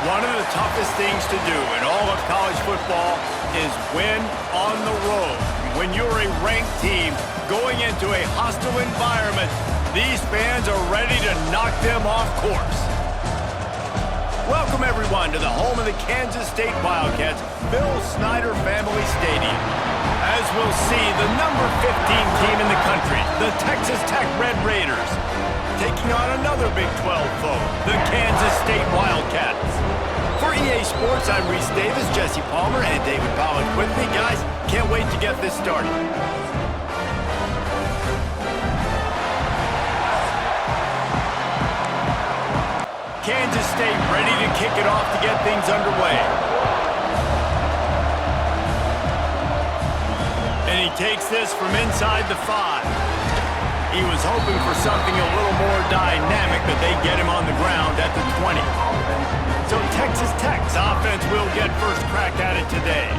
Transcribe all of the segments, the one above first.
One of the toughest things to do in all of college football is win on the road. When you're a ranked team going into a hostile environment, these fans are ready to knock them off course. Welcome, everyone, to the home of the Kansas State Wildcats, Bill Snyder Family Stadium. As we'll see, the number 15 team in the country, the Texas Tech Red Raiders, taking on another Big 12 foe, the Kansas State Wildcats. For EA Sports, I'm Reese Davis, Jesse Palmer, and David Pollack with me. Guys, can't wait to get this started. Kansas State ready to kick it off to get things underway. And he takes this from inside the 5. He was hoping for something a little more dynamic, but they get him on the ground at the 20. So Texas Tech's offense will get first crack at it today.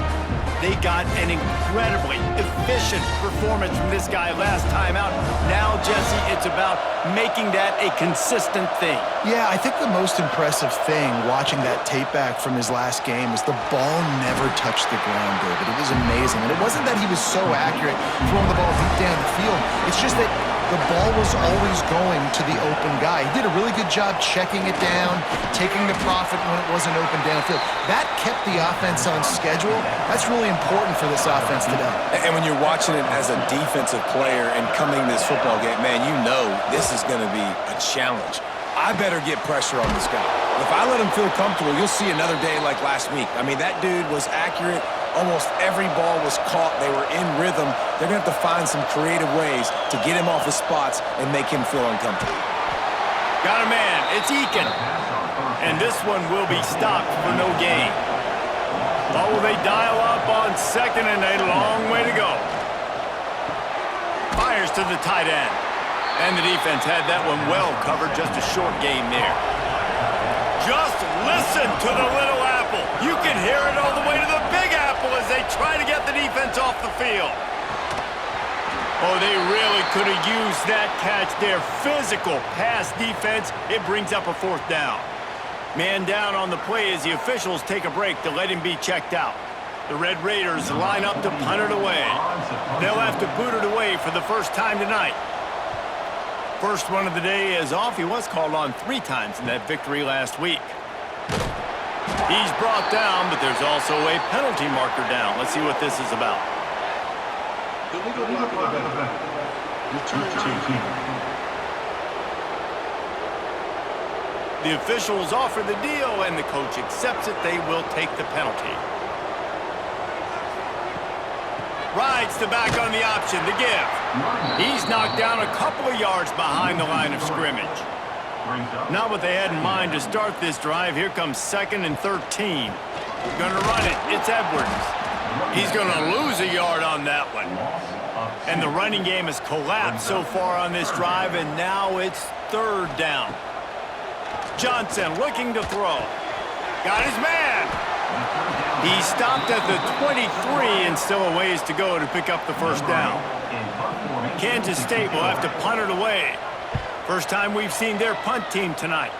They got an incredibly efficient performance from this guy last time out. Now, Jesse, it's about making that a consistent thing. Yeah, I think the most impressive thing watching that tape back from his last game is the ball never touched the ground, David. It was amazing. And it wasn't that he was so accurate throwing the ball deep down the field. It's just that the ball was always going to the open guy. He did a really good job checking it down, taking the profit when it wasn't open downfield. That kept the offense on schedule. That's really important for this offense today. And when you're watching it as a defensive player and coming to this football game, man, you know this is going to be a challenge. I better get pressure on this guy. If I let him feel comfortable, you'll see another day like last week. I mean, that dude was accurate. Almost every ball was caught. They were in rhythm. They're going to have to find some creative ways to get him off his spots and make him feel uncomfortable. Got a man. It's Eakin. And this one will be stopped for no gain. Oh, will they dial up on second and a long way to go. Fires to the tight end. And the defense had that one well covered. Just a short gain there. Just listen to the little apple. You can hear it all the way to the big apple as they try to get the defense off the field. Oh, they really could have used that catch there. Physical pass defense. It brings up a fourth down. Man down on the play as the officials take a break to let him be checked out. The Red Raiders line up to punt it away. They'll have to boot it away for the first time tonight. First one of the day is off. He was called on 3 times in that victory last week. He's brought down, but there's also a penalty marker down. Let's see what this is about. The officials offer the deal, and the coach accepts it. They will take the penalty. Rides the back on the option to give. He's knocked down a couple of yards behind the line of scrimmage. Not what they had in mind to start this drive. Here comes 2nd and 13. Gonna run it. It's Edwards. He's gonna lose a yard on that one. And the running game has collapsed so far on this drive, and now it's 3rd down. Johnson looking to throw. Got his man. He stopped at the 23 and still a ways to go to pick up the first down. Kansas State will have to punt it away. First time we've seen their punt team tonight.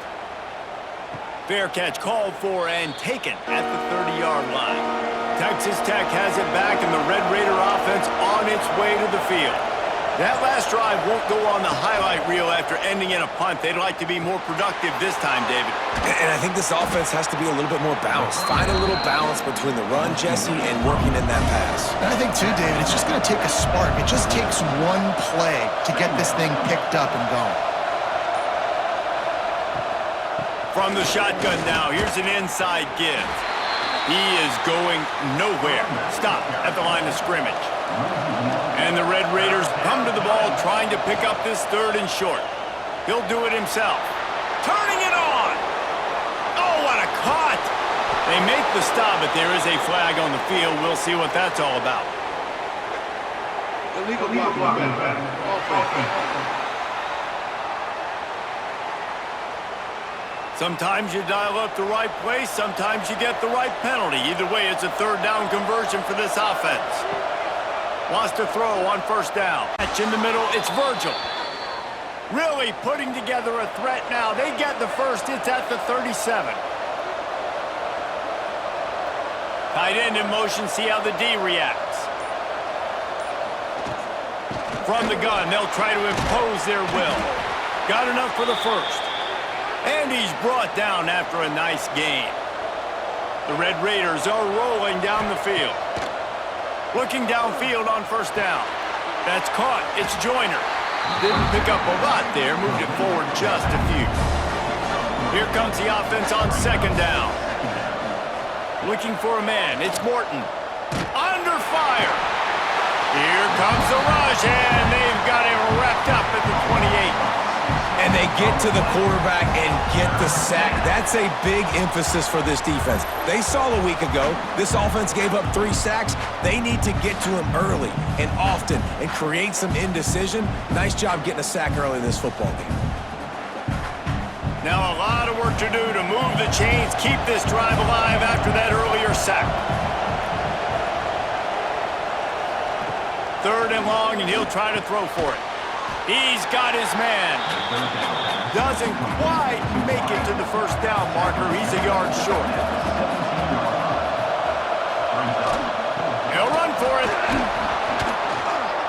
Fair catch called for and taken at the 30-yard line. Texas Tech has it back and the Red Raider offense on its way to the field. That last drive won't go on the highlight reel after ending in a punt. They'd like to be more productive this time, David. And I think this offense has to be a little bit more balanced. Find a little balance between the run, Jesse, and working in that pass. And I think, too, David, it's just going to take a spark. It just takes one play to get this thing picked up and going. From the shotgun now, here's an inside give. He is going nowhere. Stop at the line of scrimmage. And the Red Raiders come to the ball trying to pick up this 3rd and short. He'll do it himself. Turning it on. Oh, what a caught. They make the stop, but there is a flag on the field. We'll see what that's all about. Illegal block. Sometimes you dial up the right place, sometimes you get the right penalty. Either way, it's a 3rd down conversion for this offense. Wants to throw on 1st down. Catch in the middle, it's Virgil. Really putting together a threat now. They get the first, it's at the 37. Tight end in motion, see how the D reacts. From the gun, they'll try to impose their will. Got enough for the first. And he's brought down after a nice gain. The Red Raiders are rolling down the field. Looking downfield on first down. That's caught. It's Joyner. Didn't pick up a lot there. Moved it forward just a few. Here comes the offense on second down. Looking for a man. It's Morton. Under fire. Here comes the rush, and they've got him wrapped up at the 28. And they get to the quarterback and get the sack. That's a big emphasis for this defense. They saw a week ago, this offense gave up 3 sacks. They need to get to him early and often and create some indecision. Nice job getting a sack early in this football game. Now a lot of work to do to move the chains, keep this drive alive after that earlier sack. 3rd and long, and he'll try to throw for it. He's got his man. Doesn't quite make it to the first down marker. He's a yard short. He'll run for it.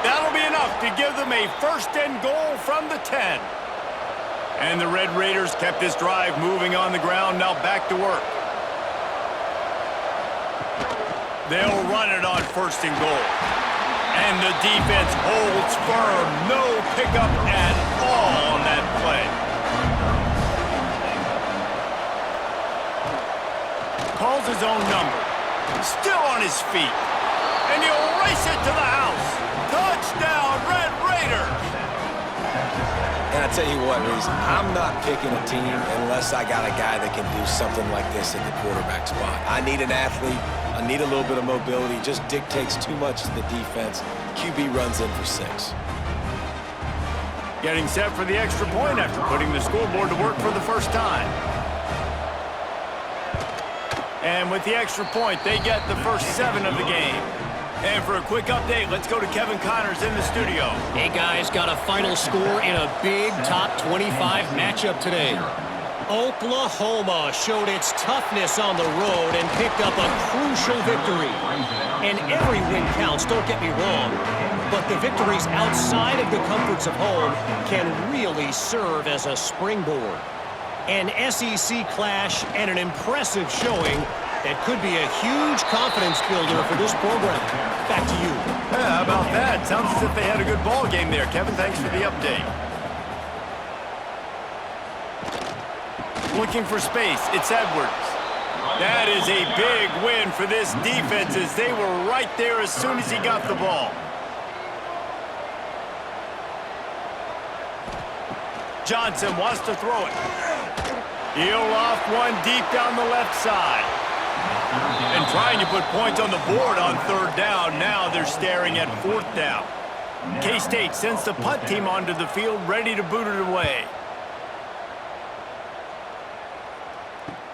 That'll be enough to give them a 1st and goal from the 10. And the Red Raiders kept this drive moving on the ground. Now back to work. They'll run it on 1st and goal. And the defense holds firm. No pickup at all on that play. Calls his own number. Still on his feet. And he'll race it to the house. Touchdown, Red Raiders! And I tell you what, Reese, I'm not picking a team unless I got a guy that can do something like this at the quarterback spot. I need an athlete. I need a little bit of mobility. Just dictates too much to the defense. QB runs in for 6. Getting set for the extra point after putting the scoreboard to work for the first time. And with the extra point, they get the first 7 of the game. And for a quick update, let's go to Kevin Connors in the studio. Hey, guys, got a final score in a big top 25 matchup today. Oklahoma showed its toughness on the road and picked up a crucial victory. And every win counts, don't get me wrong, but the victories outside of the comforts of home can really serve as a springboard. An SEC clash and an impressive showing that could be a huge confidence builder for this program. Back to you. Yeah, how about that? Sounds as if they had a good ball game there. Kevin, thanks for the update. Looking for space, it's Edwards. That is a big win for this defense as they were right there as soon as he got the ball. Johnson wants to throw it. He'll loft one deep down the left side. And trying to put points on the board on 3rd down. Now they're staring at 4th down. K-State sends the punt team onto the field, ready to boot it away.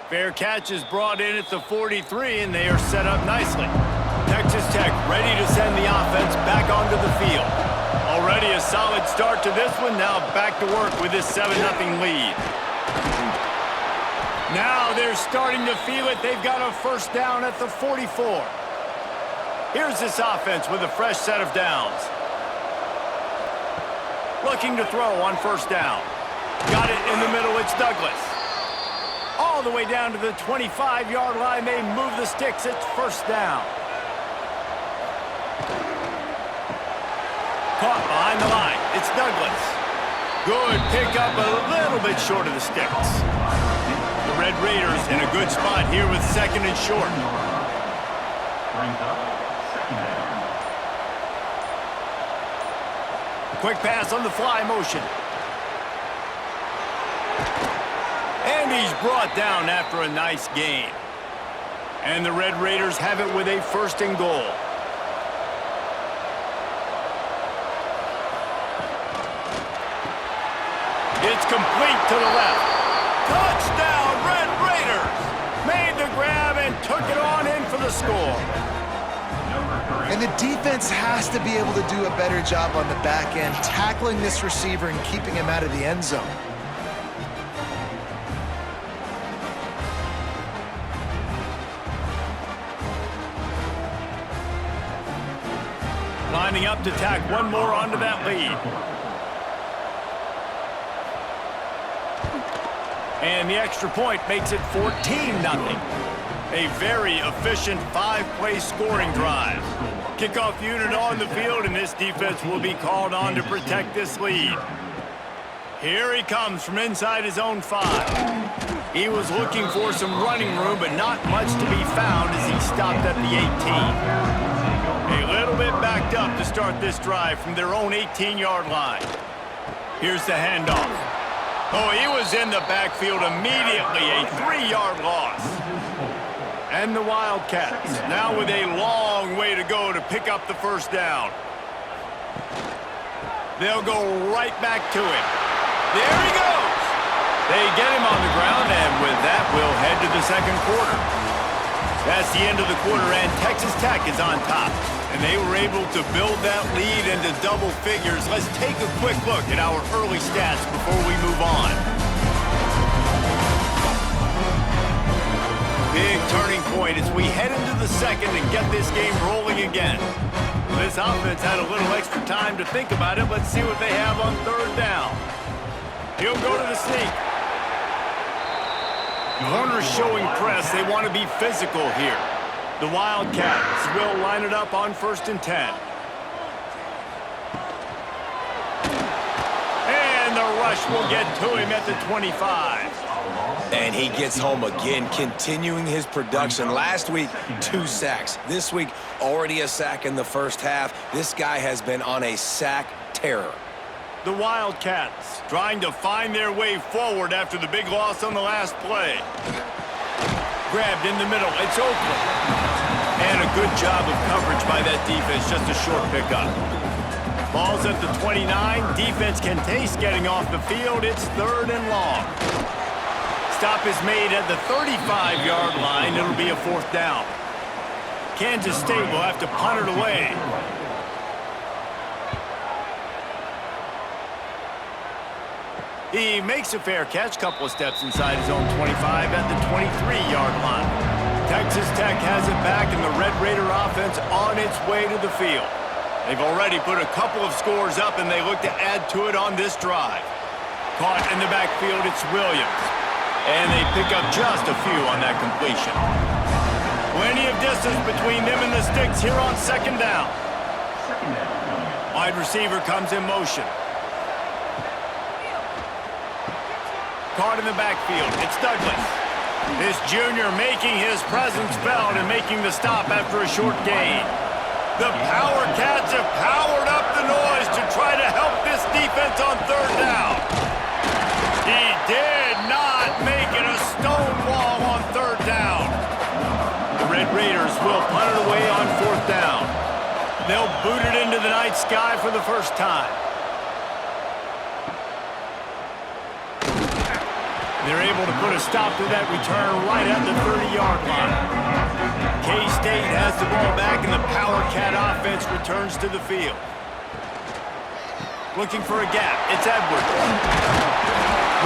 Fair catch is brought in at the 43, and they are set up nicely. Texas Tech ready to send the offense back onto the field. Already a solid start to this one. Now back to work with this 7-0 lead. Now they're starting to feel it. They've got a 1st down at the 44. Here's this offense with a fresh set of downs. Looking to throw on 1st down. Got it in the middle. It's Douglas. All the way down to the 25-yard line. They move the sticks. It's 1st down. Caught behind the line. It's Douglas. Good pickup, a little bit short of the sticks. The Red Raiders in a good spot here with 2nd and short. Quick pass on the fly motion. And he's brought down after a nice gain. And the Red Raiders have it with a 1st and goal. It's complete to the left. Touchdown, Red Raiders! Made the grab and took it on in for the score. And the defense has to be able to do a better job on the back end, tackling this receiver and keeping him out of the end zone. lining up to tack one more onto that lead. And the extra point makes it 14-0. A very efficient 5-play scoring drive. Kickoff unit on the field, and this defense will be called on to protect this lead. Here he comes from inside his own 5. He was looking for some running room, but not much to be found as he stopped at the 18. A little bit backed up to start this drive from their own 18-yard line. Here's the handoff. Oh, he was in the backfield immediately, a 3-yard loss. And the Wildcats now with a long way to go to pick up the first down. They'll go right back to him. There he goes. They get him on the ground, and with that, we'll head to the second quarter. That's the end of the quarter, and Texas Tech is on top. And they were able to build that lead into double figures. Let's take a quick look at our early stats before we move on. Big turning point as we head into the second and get this game rolling again. This offense had a little extra time to think about it. Let's see what they have on third down. He'll go to the sneak. Corners showing press. They want to be physical here. The Wildcats will line it up on 1st and 10. And the rush will get to him at the 25. And he gets home again, continuing his production. Last week, 2 sacks. This week, already a sack in the first half. This guy has been on a sack terror. The Wildcats trying to find their way forward after the big loss on the last play. Grabbed in the middle. It's Oakland. And a good job of coverage by that defense. Just a short pickup. Ball's at the 29. Defense can taste getting off the field. It's 3rd and long. Stop is made at the 35-yard line. It'll be a 4th down. Kansas State will have to punt it away. He makes a fair catch, couple of steps inside his own 25 at the 23-yard line. Texas Tech has it back, and the Red Raider offense on its way to the field. They've already put a couple of scores up, and they look to add to it on this drive. Caught in the backfield, it's Williams. And they pick up just a few on that completion. Plenty of distance between them and the sticks here on 2nd down. Wide receiver comes in motion. Caught in the backfield. It's Douglas. This junior making his presence felt and making the stop after a short gain. The Power Cats have powered up the noise to try to help this defense on 3rd down. He did not make it a stone wall on 3rd down. The Red Raiders will punt it away on 4th down. They'll boot it into the night sky for the first time. They're able to put a stop to that return right at the 30-yard line. K-State has the ball back, and the Power Cat offense returns to the field. Looking for a gap. It's Edwards.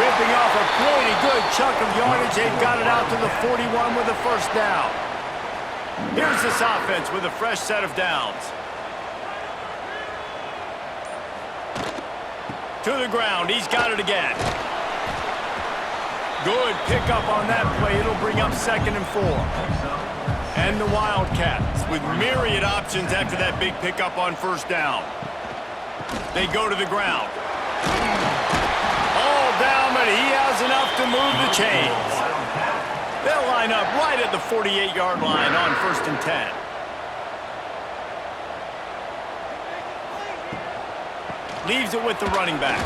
Ripping off a pretty good chunk of yardage. They've got it out to the 41 with a 1st down. Here's this offense with a fresh set of downs. To the ground. He's got it again. Good pickup on that play. It'll bring up 2nd and 4. And the Wildcats with myriad options after that big pickup on 1st down. They go to the ground. All down, but he has enough to move the chains. They'll line up right at the 48-yard line on 1st and 10. Leaves it with the running back.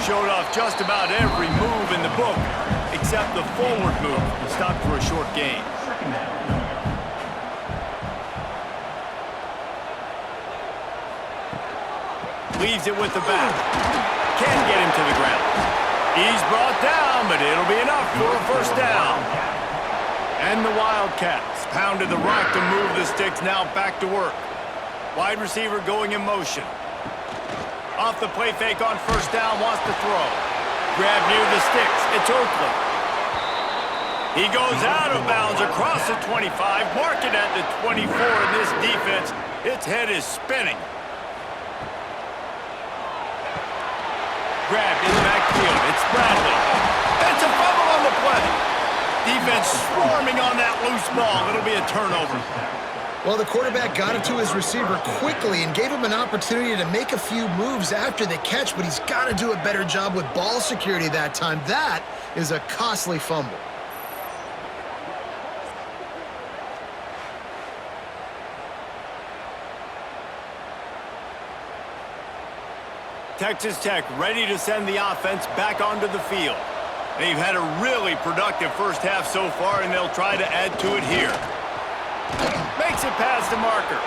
Showed off just about every move in the book, except the forward move. Stopped for a short gain. Leaves it with the back. Can't get him to the ground. He's brought down, but it'll be enough for a 1st down. And the Wildcats pounded the rock to move the sticks, now back to work. Wide receiver going in motion. Off the play fake on 1st down, wants to throw. Grab near the sticks. It's Oakland. He goes out of bounds across the 25, marking at the 24 in this defense. Its head is spinning. Grabbed in the backfield. It's Bradley. It's a fumble on the play. Defense swarming on that loose ball. It'll be a turnover. Well, the quarterback got it to his receiver quickly and gave him an opportunity to make a few moves after the catch, but he's got to do a better job with ball security that time. That is a costly fumble. Texas Tech ready to send the offense back onto the field. They've had a really productive first half so far, and they'll try to add to it here. Makes it past the marker.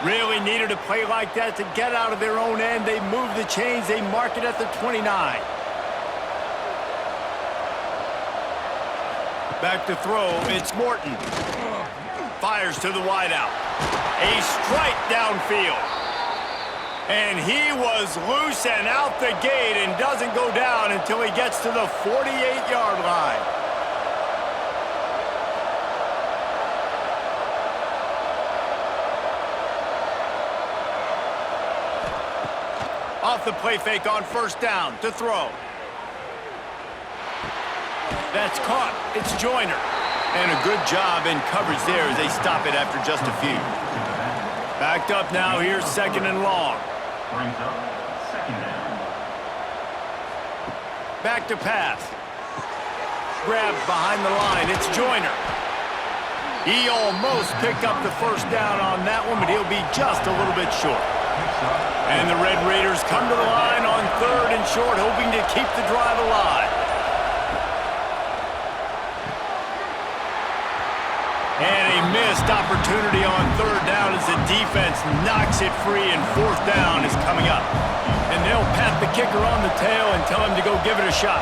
Really needed a play like that to get out of their own end. They move the chains. They mark it at the 29. Back to throw. It's Morton. Fires to the wideout. A strike downfield. And he was loose and out the gate and doesn't go down until he gets to the 48-yard line. Off the play fake on first down to throw. That's caught. It's Joyner. And a good job in coverage there as they stop it after just a few. Backed up now. Here's second and long. Brings up second down. Back to pass. Grabbed behind the line. It's Joyner. He almost picked up the first down on that one, but he'll be just a little bit short. And the Red Raiders come to the line on third and short, hoping to keep the drive alive. And a missed opportunity on third down as the defense knocks it free, and fourth down is coming up. And they'll pat the kicker on the tail and tell him to go give it a shot.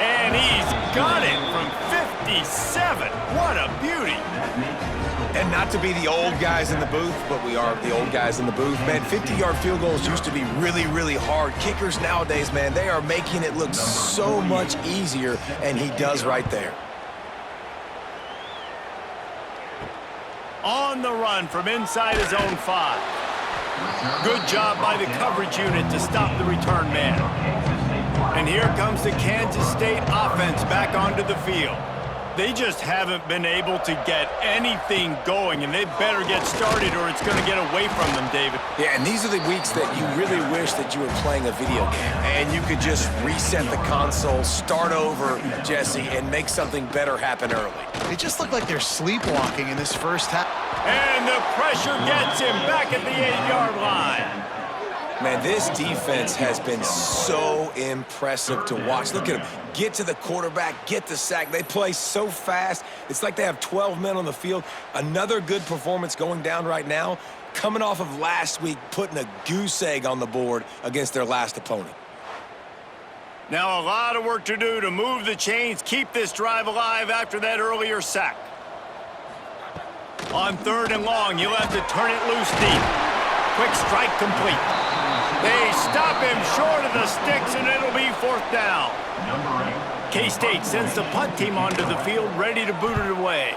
And he's got it from 57. What a beauty. And not to be the old guys in the booth, but we are the old guys in the booth. Man, 50-yard field goals used to be really, really hard. Kickers nowadays, man, they are making it look so much easier, and he does right there. On the run from inside his own 5. Good job by the coverage unit to stop the return man. And here comes the Kansas State offense back onto the field. They just haven't been able to get anything going, and they better get started or it's going to get away from them, David. Yeah, and these are the weeks that you really wish that you were playing a video game and you could just reset the console, start over, Jesse, and make something better happen early. They just look like they're sleepwalking in this first half. And the pressure gets him back at the 8-yard line. Man, this defense has been so impressive to watch. Look at them. Get to the quarterback, get the sack. They play so fast. It's like they have 12 men on the field. Another good performance going down right now, coming off of last week, putting a goose egg on the board against their last opponent. Now a lot of work to do to move the chains, keep this drive alive after that earlier sack. On third and long, you'll have to turn it loose deep. Quick strike complete. They stop him short of the sticks, and it'll be fourth down. K-State sends the punt team onto the field, ready to boot it away.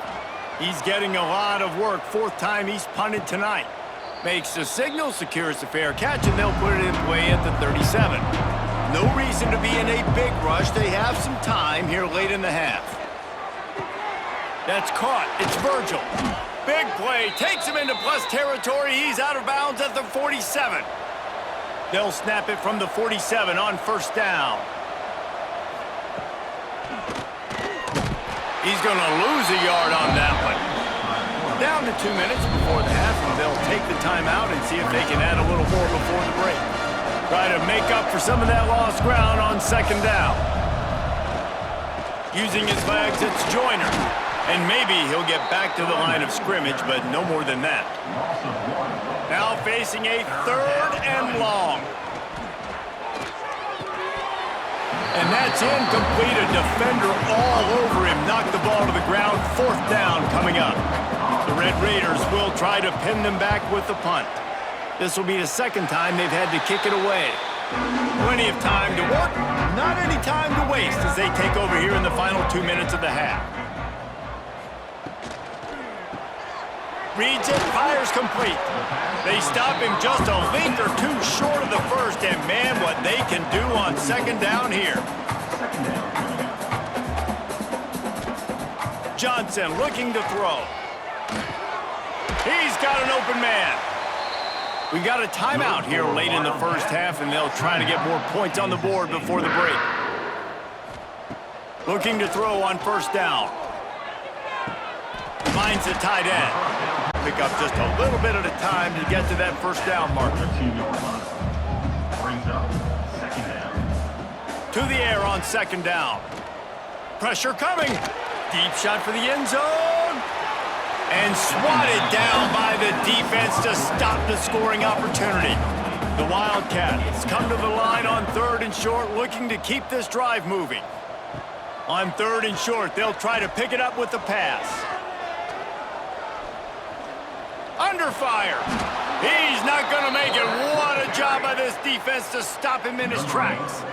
He's getting a lot of work. Fourth time he's punted tonight. Makes the signal, secures the fair catch, and they'll put it in play at the 37. No reason to be in a big rush. They have some time here late in the half. That's caught. It's Virgil. Big play. Takes him into plus territory. He's out of bounds at the 47. They'll snap it from the 47 on first down. He's going to lose a yard on that one. Down to 2 minutes before the half, and they'll take the timeout and see if they can add a little more before the break. Try to make up for some of that lost ground on second down. Using his legs, it's Joyner. And maybe he'll get back to the line of scrimmage, but no more than that. Now facing a third and long. And that's incomplete. A defender all over him. Knocked the ball to the ground. Fourth down coming up. The Red Raiders will try to pin them back with the punt. This will be the second time they've had to kick it away. Plenty of time to work, not any time to waste as they take over here in the final 2 minutes of the half. Reads it, fires complete. They stop him just a link or two short of the first, and man, what they can do on second down here. Johnson looking to throw. He's got an open man. We got a timeout here late in the first half, and they'll try to get more points on the board before the break. Looking to throw on first down. Finds the tight end. Pick up just a little bit at a time to get to that first down marker. To the air on second down. Pressure coming. Deep shot for the end zone. And swatted down by the defense to stop the scoring opportunity. The Wildcats come to the line on third and short, looking to keep this drive moving. On third and short, they'll try to pick it up with the pass. Under fire. He's not going to make it. What a job by this defense to stop him in his tracks.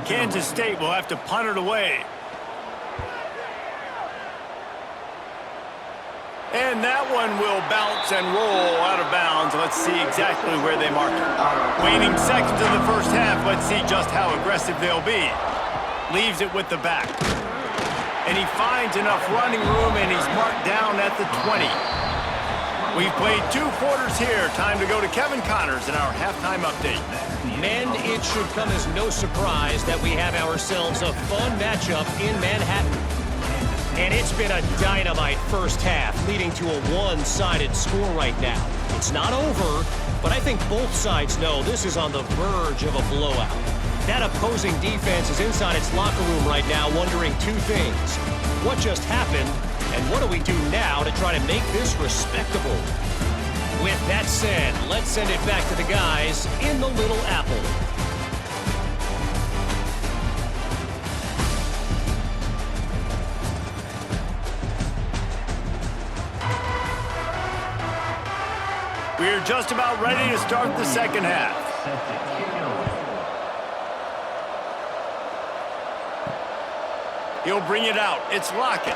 Kansas State will have to punt it away. And that one will bounce and roll out of bounds. Let's see exactly where they mark it. Waning seconds of the first half. Let's see just how aggressive they'll be. Leaves it with the back. And he finds enough running room, and he's marked down at the 20. We've played 2 quarters here. Time to go to Kevin Connors in our halftime update. Men, it should come as no surprise that we have ourselves a fun matchup in Manhattan. And it's been a dynamite first half, leading to a one-sided score right now. It's not over, but I think both sides know this is on the verge of a blowout. That opposing defense is inside its locker room right now wondering 2 things. What just happened, and what do we do now to try to make this respectable? With that said, let's send it back to the guys in the Little Apple. We're just about ready to start the second half. He'll bring it out. It's Lockett.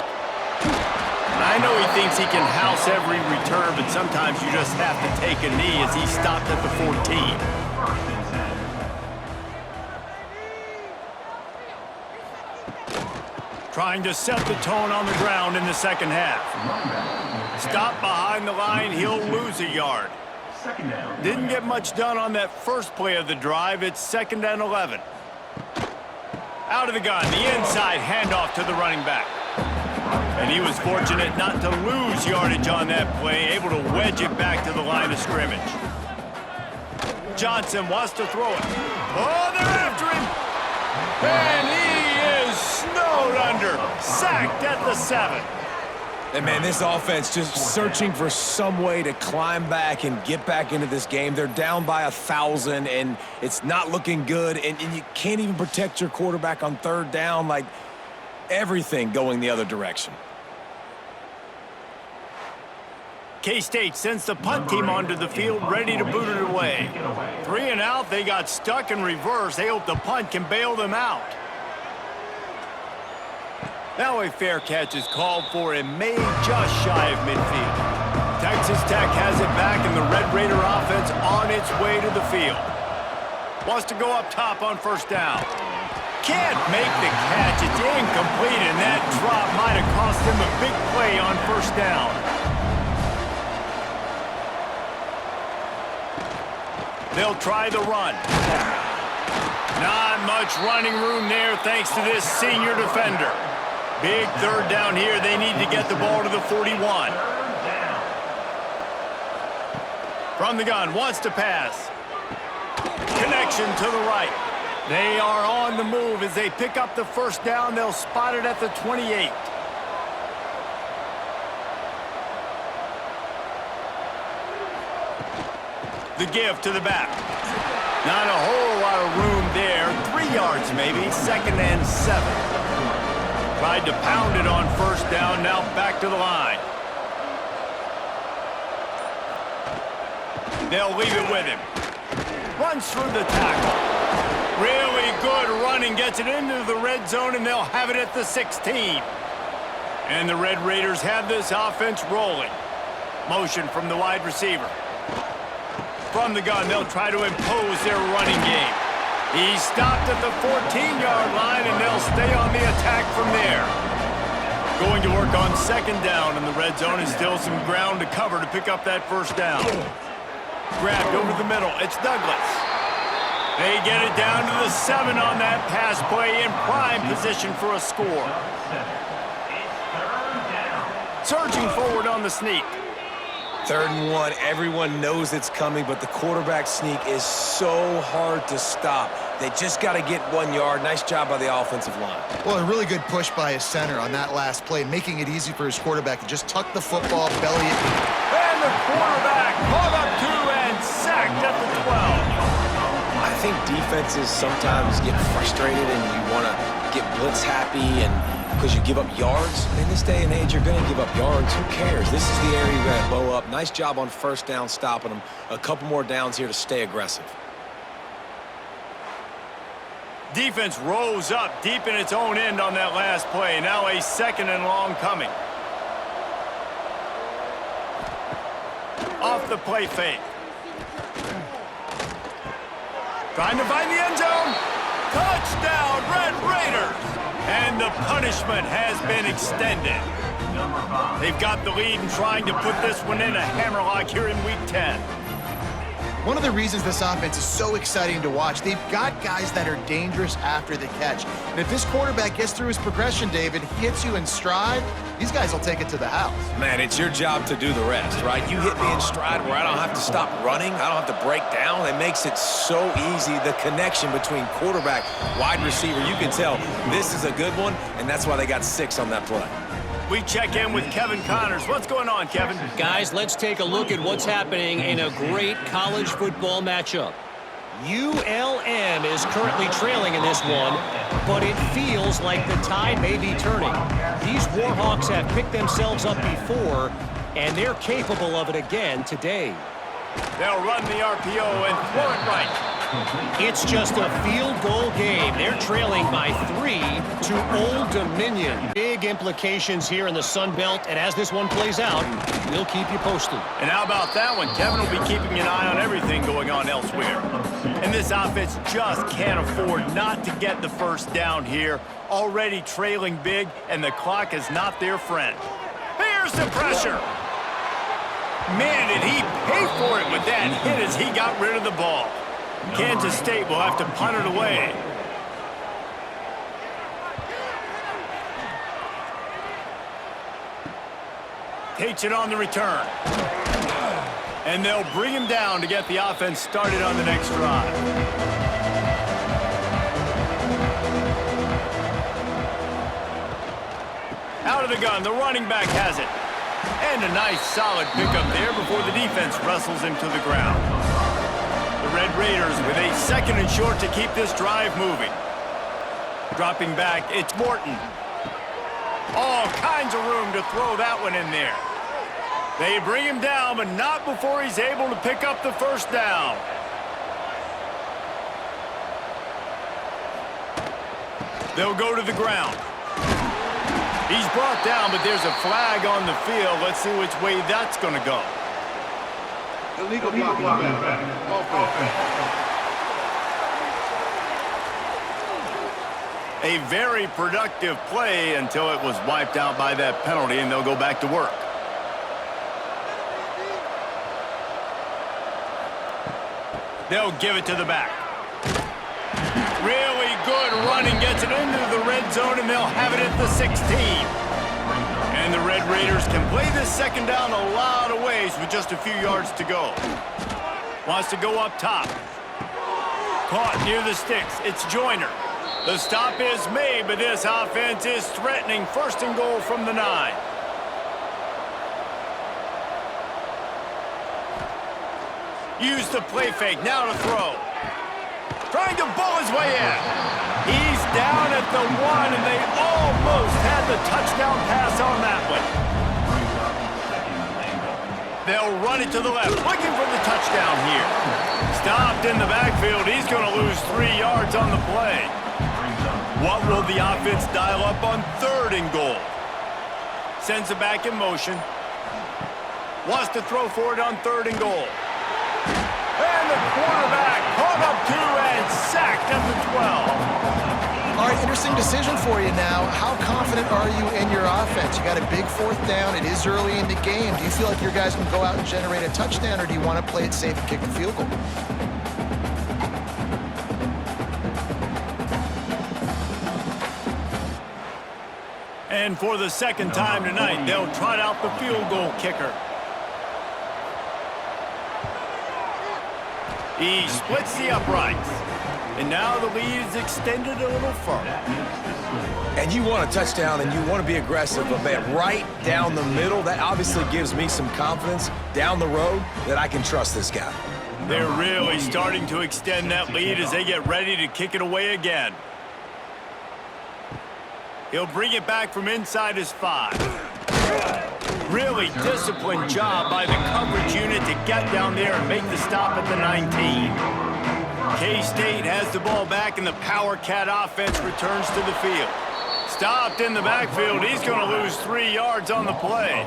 I know he thinks he can house every return, but sometimes you just have to take a knee as he stopped at the 14. Trying to set the tone on the ground in the second half. Stop behind the line, he'll lose a yard. Didn't get much done on that first play of the drive. It's 2nd and 11. Out of the gun, the inside handoff to the running back. And he was fortunate not to lose yardage on that play, able to wedge it back to the line of scrimmage. Johnson wants to throw it. Oh, they're after him! And he is snowed under, sacked at the 7. And, man, this offense just searching for some way to climb back and get back into this game. They're down by 1,000, and it's not looking good, and you can't even protect your quarterback on third down. Like, everything going the other direction. K-State sends the punt team onto the field, ready to boot it away. 3 and out, they got stuck in reverse. They hope the punt can bail them out. Now a fair catch is called for and made just shy of midfield. Texas Tech has it back, and the Red Raider offense on its way to the field. Wants to go up top on first down. Can't make the catch. It's incomplete, and that drop might have cost them a big play on first down. They'll try the run. Not much running room there thanks to this senior defender. Big third down here. They need to get the ball to the 41. From the gun, wants to pass. Connection to the right. They are on the move as they pick up the first down. They'll spot it at the 28. The give to the back. Not a whole lot of room there. 3 yards maybe. 2nd and 7. Tried to pound it on first down, now back to the line. They'll leave it with him. Runs through the tackle. Really good running, gets it into the red zone, and they'll have it at the 16. And the Red Raiders have this offense rolling. Motion from the wide receiver. From the gun, they'll try to impose their running game. He's stopped at the 14-yard line, and they'll stay on the attack from there. Going to work on second down, and the red zone is still some ground to cover to pick up that first down. Grabbed over the middle. It's Douglas. They get it down to the 7 on that pass play in prime position for a score. Surging forward on the sneak. 3rd and 1, everyone knows it's coming, but the quarterback sneak is so hard to stop. They just got to get 1 yard. Nice job by the offensive line. Well, a really good push by his center on that last play, making it easy for his quarterback to just tuck the football, belly it. And the quarterback caught up to and sacked at the 12. I think defenses sometimes get frustrated and you want to get blitz happy and because you give up yards. In this day and age, you're going to give up yards. Who cares? This is the area you're going to bow up. Nice job on first down stopping them. A couple more downs here to stay aggressive. Defense rose up deep in its own end on that last play. Now a 2nd and long coming. Off the play fake. Trying to find the end zone. Touchdown, Red Raiders! And the punishment has been extended. They've got the lead and trying to put this one in a hammerlock here in Week 10. One of the reasons this offense is so exciting to watch, they've got guys that are dangerous after the catch. And if this quarterback gets through his progression, David, hits you in stride, these guys will take it to the house. Man, it's your job to do the rest, right? You hit me in stride where I don't have to stop running. I don't have to break down. It makes it so easy. The connection between quarterback, wide receiver, you can tell this is a good one, and that's why they got 6 on that play. We check in with Kevin Connors. What's going on, Kevin? Guys, let's take a look at what's happening in a great college football matchup. ULM is currently trailing in this one, but it feels like the tide may be turning. These Warhawks have picked themselves up before, and they're capable of it again today. They'll run the RPO and throw it right. It's just a field goal game. They're trailing by 3 to Old Dominion. Big implications here in the Sun Belt, and as this one plays out, we'll keep you posted. And how about that one? Kevin will be keeping an eye on everything going on elsewhere. And this offense just can't afford not to get the first down here. Already trailing big, and the clock is not their friend. Here's the pressure. Man, did he pay for it with that hit as he got rid of the ball. Kansas State will have to punt it away. Takes it on the return. And they'll bring him down to get the offense started on the next drive. Out of the gun, the running back has it. And a nice solid pickup there before the defense wrestles him to the ground. The Red Raiders with a 2nd and short to keep this drive moving. Dropping back, it's Morton. All kinds of room to throw that one in there. They bring him down, but not before he's able to pick up the first down. They'll go to the ground. He's brought down, but there's a flag on the field. Let's see which way that's going to go. Illegal blocking. A very productive play until it was wiped out by that penalty, and they'll go back to work. They'll give it to the back. Really good running, gets it into the red zone, and they'll have it at the 16. And the Red Raiders can play this second down a lot of ways with just a few yards to go. Wants to go up top. Caught near the sticks. It's Joyner. The stop is made, but this offense is threatening. 1st and goal from the 9. Use the play fake, now to throw. Trying to bull his way in. He's down at the 1, and they almost had the touchdown pass on that one. They'll run it to the left, looking for the touchdown here. Stopped in the backfield. He's going to lose 3 yards on the play. What will the offense dial up on 3rd and goal? Sends it back in motion. Wants to throw for it on 3rd and goal. And the quarterback caught up 2 and sacked at the 12. All right, interesting decision for you now. How confident are you in your offense? You got a big 4th down. It is early in the game. Do you feel like your guys can go out and generate a touchdown, or do you want to play it safe and kick the field goal? And for the 2nd time tonight, they'll trot out the field goal kicker. He splits the uprights. And now the lead is extended a little further. And you want a touchdown and you want to be aggressive, but man, right down the middle, that obviously gives me some confidence down the road that I can trust this guy. They're really starting to extend that lead as they get ready to kick it away again. He'll bring it back from inside his 5. Really disciplined job by the coverage unit to get down there and make the stop at the 19. K-State has the ball back, and the Power Cat offense returns to the field. Stopped in the backfield. He's going to lose 3 yards on the play.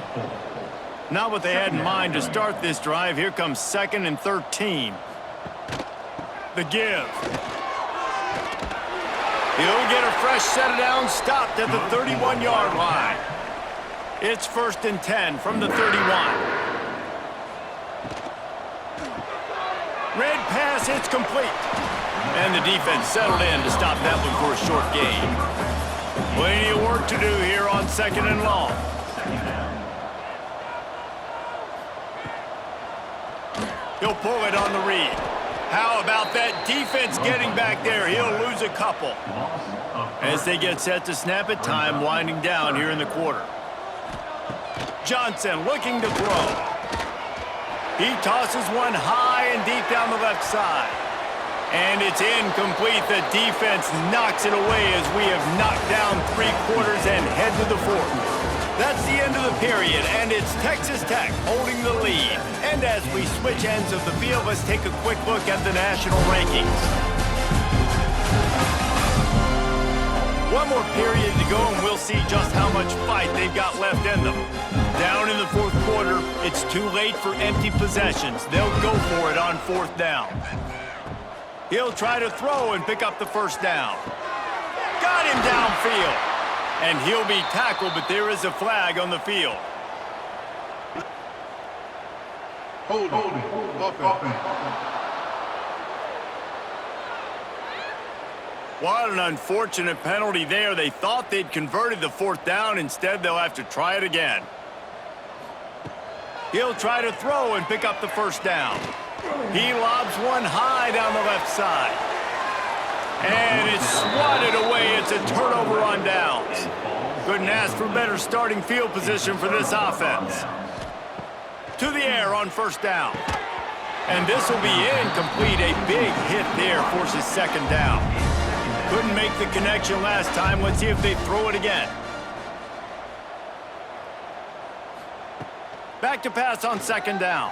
Not what they had in mind to start this drive. Here comes 2nd and 13. The give. He'll get a fresh set of downs, stopped at the 31-yard line. It's 1st and 10 from the 31. Red pass, it's complete. And the defense settled in to stop that one for a short gain. Plenty of work to do here on 2nd and long. He'll pull it on the read. How about that defense getting back there? He'll lose a couple. As they get set to snap it, time winding down here in the quarter. Johnson looking to throw. He tosses one high and deep down the left side. And it's incomplete. The defense knocks it away as we have knocked down 3 quarters and head to the 4th. That's the end of the period, and it's Texas Tech holding the lead. And as we switch ends of the field, let's take a quick look at the national rankings. One more period to go, and we'll see just how much fight they've got left in them. Down in the 4th quarter, it's too late for empty possessions. They'll go for it on 4th down. He'll try to throw and pick up the 1st down. Got him downfield. And he'll be tackled, but there is a flag on the field. Hold offense. What an unfortunate penalty there. They thought they'd converted the 4th down. Instead, they'll have to try it again. He'll try to throw and pick up the 1st down. He lobs one high down the left side. And it's swatted away. It's a turnover on downs. Couldn't ask for better starting field position for this offense. To the air on 1st down. And this will be incomplete. A big hit there forces 2nd down. Couldn't make the connection last time. Let's see if they throw it again. Back to pass on 2nd down.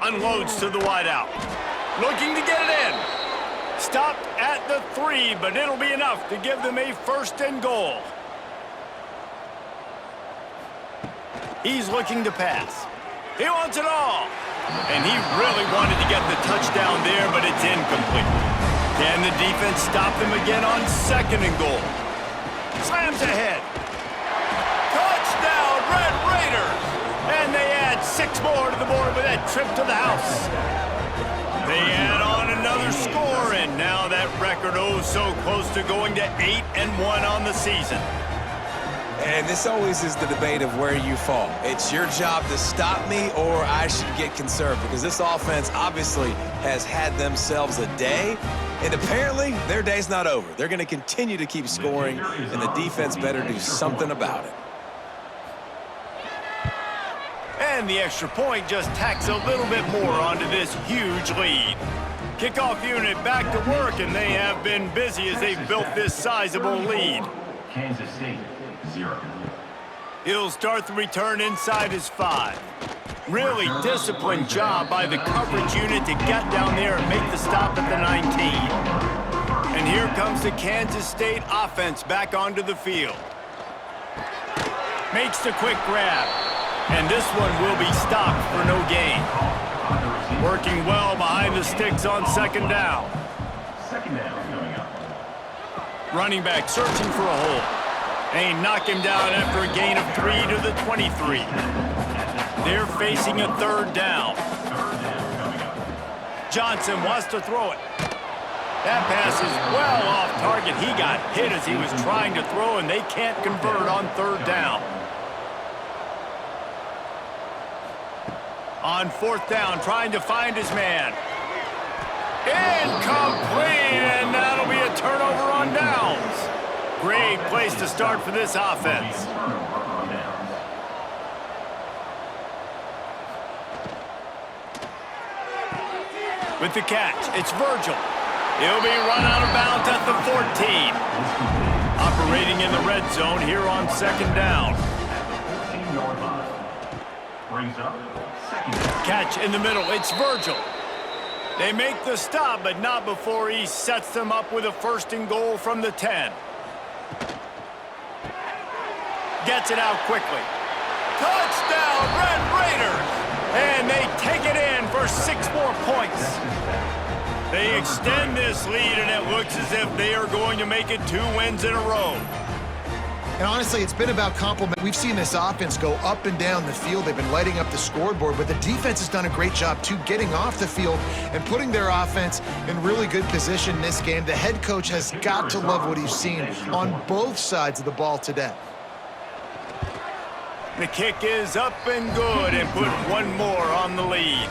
Unloads to the wideout. Looking to get it in. Stopped at the 3, but it'll be enough to give them a 1st and goal. He's looking to pass. He wants it all. And he really wanted to get the touchdown there, but it's incomplete. Can the defense stop them again on 2nd and goal? Slams ahead. Touchdown, Red Raiders! And they add 6 more to the board with that trip to the house. They add on another score, and now that record so close to going to 8-1 on the season. And this always is the debate of where you fall. It's your job to stop me, or I should get conserved, because this offense obviously has had themselves a day, and apparently their day's not over. They're going to continue to keep scoring, and the defense better do something about it. And the extra point just tacks a little bit more onto this huge lead. Kickoff unit back to work, and they have been busy as they've built this sizable lead. Kansas State, 0. He'll start the return inside his 5. Really disciplined job by the coverage unit to get down there and make the stop at the 19. And here comes the Kansas State offense back onto the field. Makes the quick grab. And this one will be stopped for no gain. Working well behind the sticks on second down. Running back searching for a hole. They knock him down after a gain of 3 to the 23. They're facing a third down. Johnson wants to throw it. That pass is well off target. He got hit as he was trying to throw, and they can't convert on third down. On fourth down, trying to find his man. Incomplete, and that'll be a turnover on downs. Great place to start for this offense. With the catch, it's Virgil. He'll be run out of bounds at the 14. Operating in the red zone here on second down. Catch in the middle, it's Virgil. They make the stop, but not before he sets them up with a first and goal from the 10. Gets it out quickly. Touchdown, Red Raiders! And they take it in for 6 more points. They extend this lead, and it looks as if they are going to make it 2 wins in a row. And honestly, it's been about complement. We've seen this offense go up and down the field. They've been lighting up the scoreboard, but the defense has done a great job, too, getting off the field and putting their offense in really good position in this game. The head coach has got to love what he's seen on both sides of the ball today. The kick is up and good and put 1 more on the lead.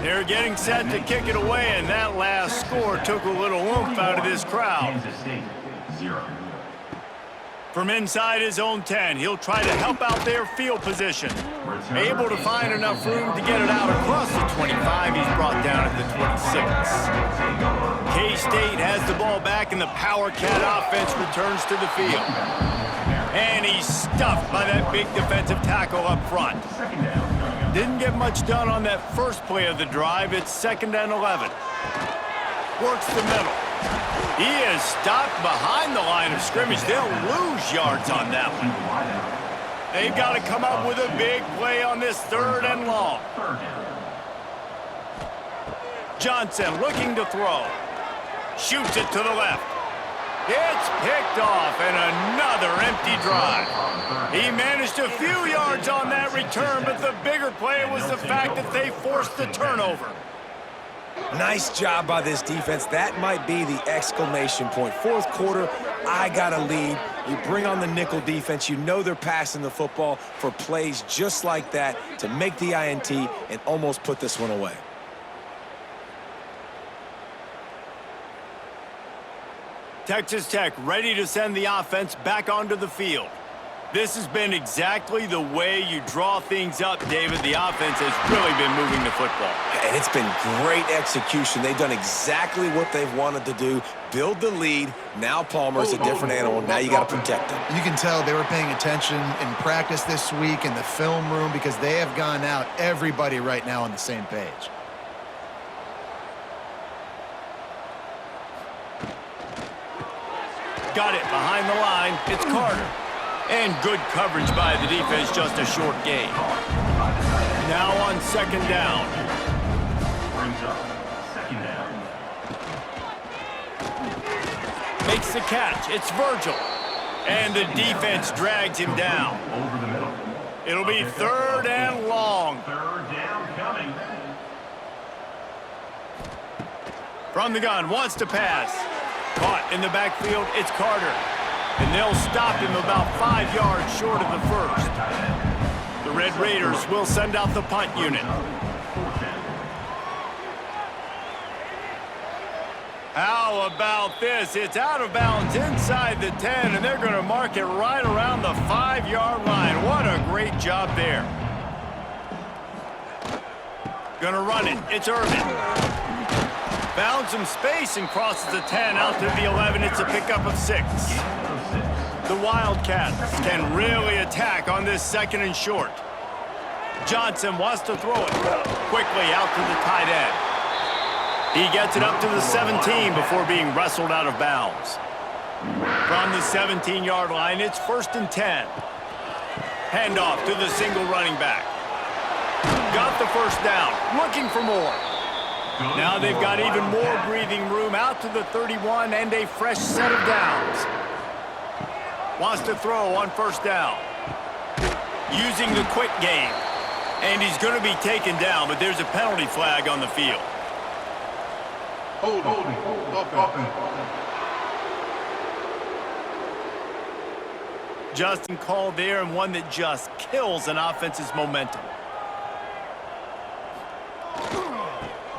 They're getting set to kick it away, and that last score took a little oomph out of this crowd. Kansas State, 0. From inside his own 10, he'll try to help out their field position. Able to find enough room to get it out across the 25. He's brought down at the 26. K-State has the ball back, and the Power Cat offense returns to the field. And he's stuffed by that big defensive tackle up front. Didn't get much done on that first play of the drive. It's 2nd and 11. Works the middle. He is stopped behind the line of scrimmage. They'll lose yards on that one. They've got to come up with a big play on this 3rd and long. Johnson looking to throw. Shoots it to the left. It's picked off, and another empty drive. He managed a few yards on that return, but the bigger play was the fact that they forced the turnover. Nice job by this defense. That might be the exclamation point. 4th quarter, I got a lead. You bring on the nickel defense. You know they're passing the football for plays just like that to make the INT and almost put this one away. Texas Tech ready to send the offense back onto the field. This has been exactly the way you draw things up, David. The offense has really been moving the football. And it's been great execution. They've done exactly what they've wanted to do. Build the lead. Now Palmer's a different animal. Now you got to protect him. You can tell they were paying attention in practice this week in the film room because they have gone out, everybody right now on the same page. Got it behind the line. It's Carter. And good coverage by the defense, just a short gain. Now on 2nd down. Brings up 2nd down. Makes the catch. It's Virgil. And the defense drags him down. Over the middle. It'll be 3rd and long. 3rd down coming. From the gun, wants to pass. Caught in the backfield, it's Carter. And they'll stop him about 5 yards short of the first. The Red Raiders will send out the punt unit. How about this? It's out of bounds inside the 10, and they're going to mark it right around the 5-yard line. What a great job there. Going to run it. It's Irvin. Found some space and crosses the 10 out to the 11. It's a pickup of 6. The Wildcats can really attack on this 2nd and short. Johnson wants to throw it quickly out to the tight end. He gets it up to the 17 before being wrestled out of bounds. From the 17-yard line, it's 1st and 10. Handoff to the single running back. Got the first down, looking for more. Now they've got even more breathing room out to the 31 and a fresh set of downs. Wants to throw on 1st down. Using the quick game. And he's going to be taken down, but there's a penalty flag on the field. Holding. Offense. Justin called there, and one that just kills an offense's momentum.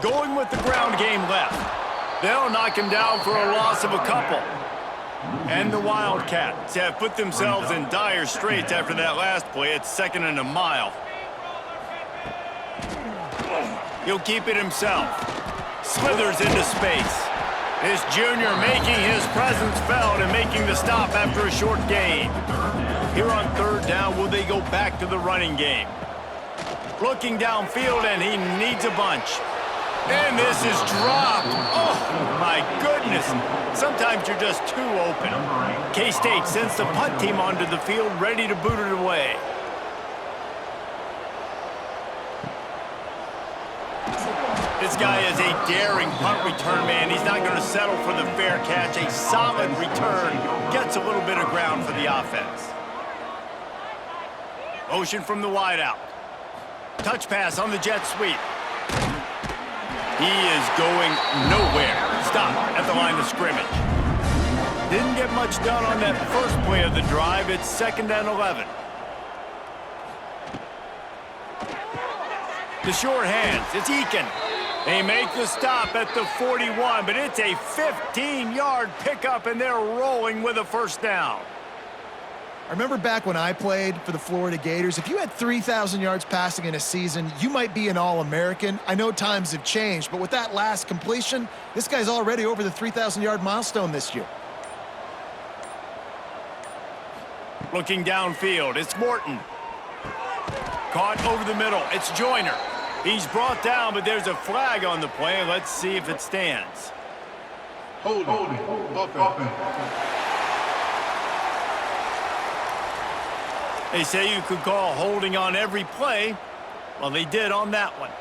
Going with the ground game left. They'll knock him down for a loss of a couple. And the Wildcats have put themselves in dire straits after that last play. It's 2nd and a mile. He'll keep it himself. Slithers into space. This junior making his presence felt and making the stop after a short gain. Here on 3rd down, will they go back to the running game? Looking downfield, and he needs a bunch. And this is dropped. Oh, my goodness. Sometimes you're just too open. K-State sends the punt team onto the field, ready to boot it away. This guy is a daring punt return man. He's not going to settle for the fair catch. A solid return gets a little bit of ground for the offense. Motion from the wideout. Touch pass on the jet sweep. He is going nowhere. Stop at the line of scrimmage. Didn't get much done on that first play of the drive. It's 2nd and 11. The short hands. It's Eakin. They make the stop at the 41, but it's a 15-yard pickup, and they're rolling with a 1st down. I remember back when I played for the Florida Gators, if you had 3,000 yards passing in a season, you might be an All-American. I know times have changed, but with that last completion, this guy's already over the 3,000-yard milestone this year. Looking downfield, it's Morton. Caught over the middle, it's Joyner. He's brought down, but there's a flag on the play. Let's see if it stands. Holding. Offense. They say you could call holding on every play. Well, they did on that one.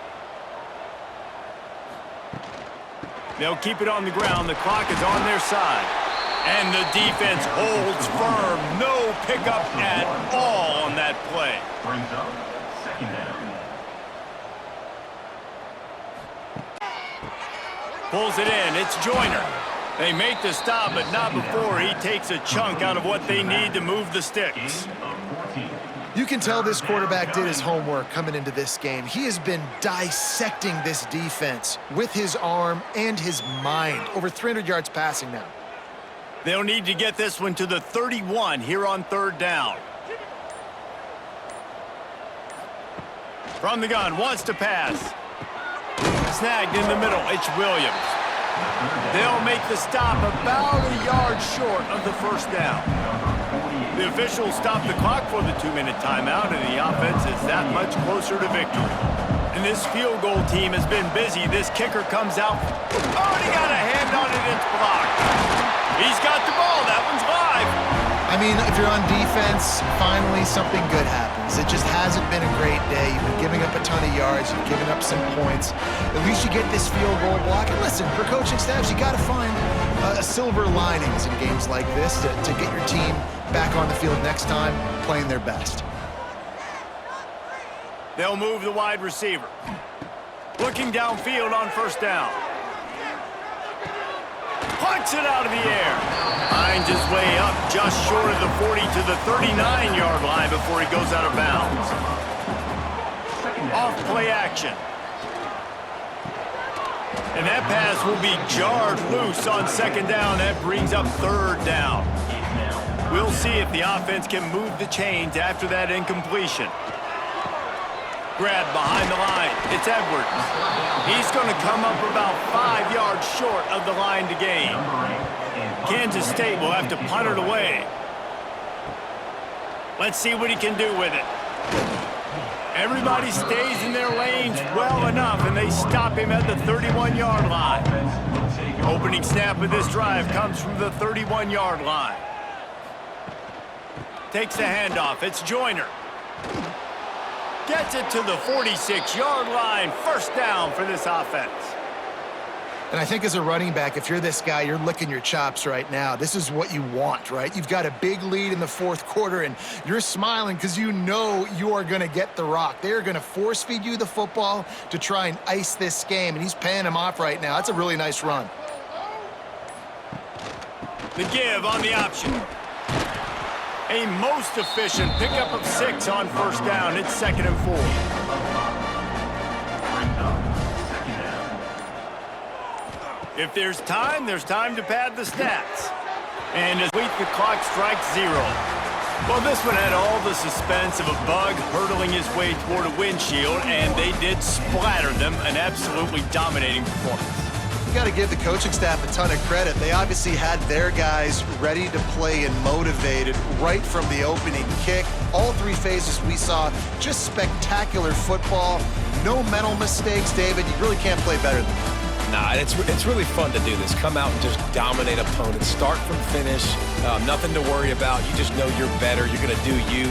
They'll keep it on the ground. The clock is on their side. And the defense holds firm. No pickup at all on that play. Brings up 2nd down. Pulls it in. It's Joyner. They make the stop, but not before he takes a chunk out of what they need to move the sticks. You can tell this quarterback did his homework coming into this game. He has been dissecting this defense with his arm and his mind. Over 300 yards passing now. They'll need to get this one to the 31 here on 3rd down. From the gun, wants to pass. Snagged in the middle, it's Williams. They'll make the stop about a yard short of the 1st down. The officials stop the clock for the 2-minute timeout, and the offense is that much closer to victory. And this field goal team has been busy. This kicker comes out. Oh, and he got a hand on it. It's blocked. He's got the ball. That one's live. I mean, if you're on defense, finally something good happens. It just hasn't been a great day. You've been giving up a ton of yards. You've given up some points. At least you get this field goal block. And listen, for coaching staffs, you got to find silver linings in games like this to get your team back on the field next time playing their best. They'll move the wide receiver. Looking downfield on 1st down. Punts it out of the air. Finds his way up just short of the 40 to the 39-yard line before he goes out of bounds. Off play action. And that pass will be jarred loose on 2nd down. That brings up 3rd down. We'll see if the offense can move the chains after that incompletion. Grab behind the line. It's Edwards. He's going to come up about 5 yards short of the line to gain. Kansas State will have to punt it away. Let's see what he can do with it. Everybody stays in their lanes well enough, and they stop him at the 31-yard line. Opening snap of this drive comes from the 31-yard line. Takes the handoff. It's Joyner. Gets it to the 46-yard line. First down for this offense. And I think as a running back, if you're this guy, you're licking your chops right now. This is what you want, right? You've got a big lead in the fourth quarter, and you're smiling because you know you are going to get the rock. They're going to force feed you the football to try and ice this game, and he's paying him off right now. That's a really nice run. The give on the option. A most efficient pickup of 6 on first down. It's 2nd and 4. If there's time to pad the stats. And as the clock strikes 0. Well, this one had all the suspense of a bug hurtling his way toward a windshield, and they did splatter them. An absolutely dominating performance. You got to give the coaching staff a ton of credit. They obviously had their guys ready to play and motivated right from the opening kick. All 3 phases we saw, just spectacular football. No mental mistakes, David. You really can't play better than that. Nah, it's really fun to do this. Come out and just dominate opponents. Start from finish. Nothing to worry about. You just know you're better. You're going to do you.